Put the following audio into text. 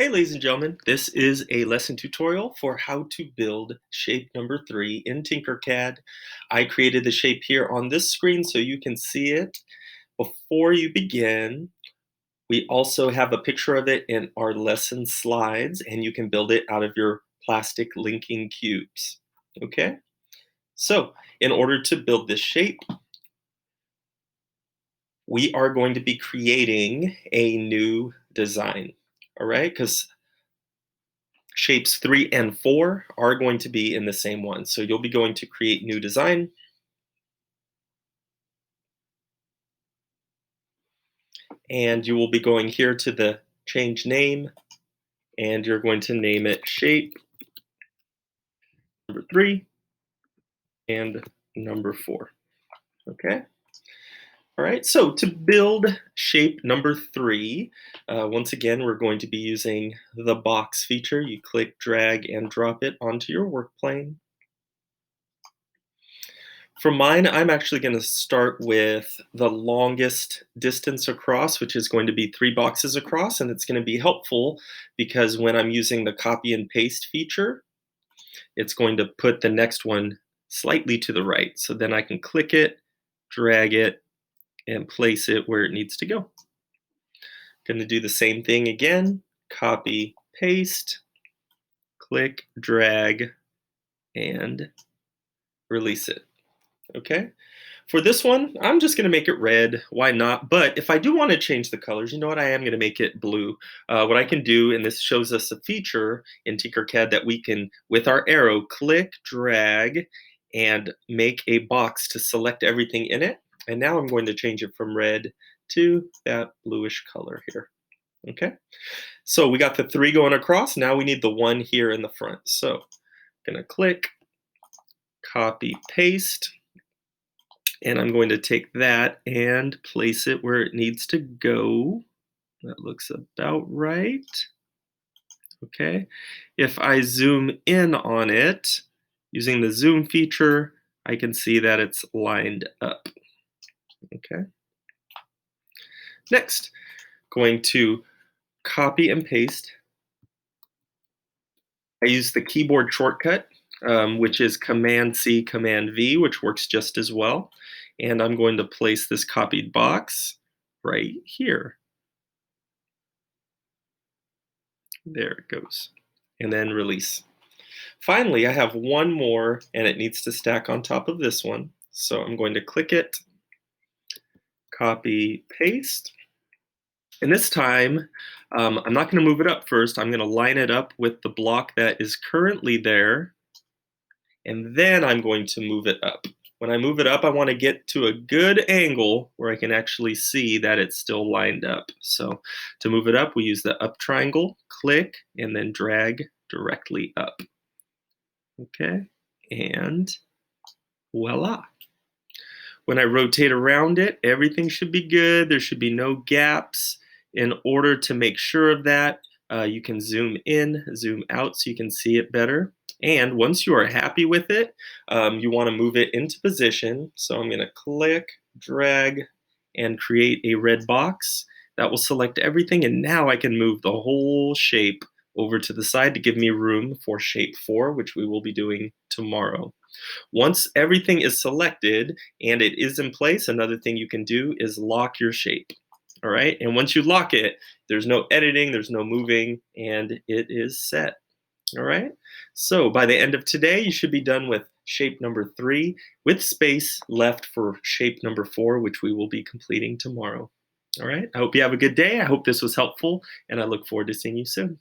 Hey ladies and gentlemen, this is a lesson tutorial for how to build shape number 3 in TinkerCAD. I created the shape here on this screen so you can see it. Before you begin, we also have a picture of it in our lesson slides and you can build it out of your plastic linking cubes. Okay? So, in order to build this shape, we are going to be creating a new design. All right? Because shapes 3 and 4 are going to be in the same one. So you'll be going to create new design, and you will be going here to the change name, and you're going to name it shape number 3 and number 4. Okay? All right, so to build shape number 3, once again, we're going to be using the box feature. You click, drag, and drop it onto your work plane. For mine, I'm actually going to start with the longest distance across, which is going to be 3 boxes across, and it's going to be helpful because when I'm using the copy and paste feature, it's going to put the next one slightly to the right. So then I can click it, drag it, and place it where it needs to go. Going to do the same thing again, copy, paste, click, drag, and release it. Okay? For this one, I'm just going to make it red. Why not? But if I do want to change the colors, you know what? I am going to make it blue. What I can do, and this shows us a feature in TinkerCAD that we can, with our arrow, click, drag, and make a box to select everything in it. And now I'm going to change it from red to that bluish color here. Okay? So we got the 3 going across. Now we need the 1 here in the front. So I'm going to click, copy, paste. And I'm going to take that and place it where it needs to go. That looks about right. Okay. If I zoom in on it, using the zoom feature, I can see that it's lined up. Okay. Next, going to copy and paste. I use the keyboard shortcut, which is Command-C, Command-V, which works just as well. And I'm going to place this copied box right here. There it goes. And then release. Finally, I have one more, and it needs to stack on top of this one. So I'm going to click it, copy, paste. And this time, I'm not going to move it up first. I'm going to line it up with the block that is currently there. And then I'm going to move it up. When I move it up, I want to get to a good angle where I can actually see that it's still lined up. So to move it up, we use the up triangle, click, and then drag directly up. Okay, and voila. When I rotate around it, everything should be good. There should be no gaps. In order to make sure of that, you can zoom in, zoom out so you can see it better. And once you are happy with it, you want to move it into position. So I'm going to click, drag, and create a red box. That will select everything, and now I can move the whole shape over to the side to give me room for shape 4, which we will be doing tomorrow. Once everything is selected and it is in place, another thing you can do is lock your shape. All right, and once you lock it, there's no editing, there's no moving, and it is set. All right, so by the end of today, you should be done with shape number 3 with space left for shape number 4, which we will be completing tomorrow. All right, I hope you have a good day. I hope this was helpful, and I look forward to seeing you soon.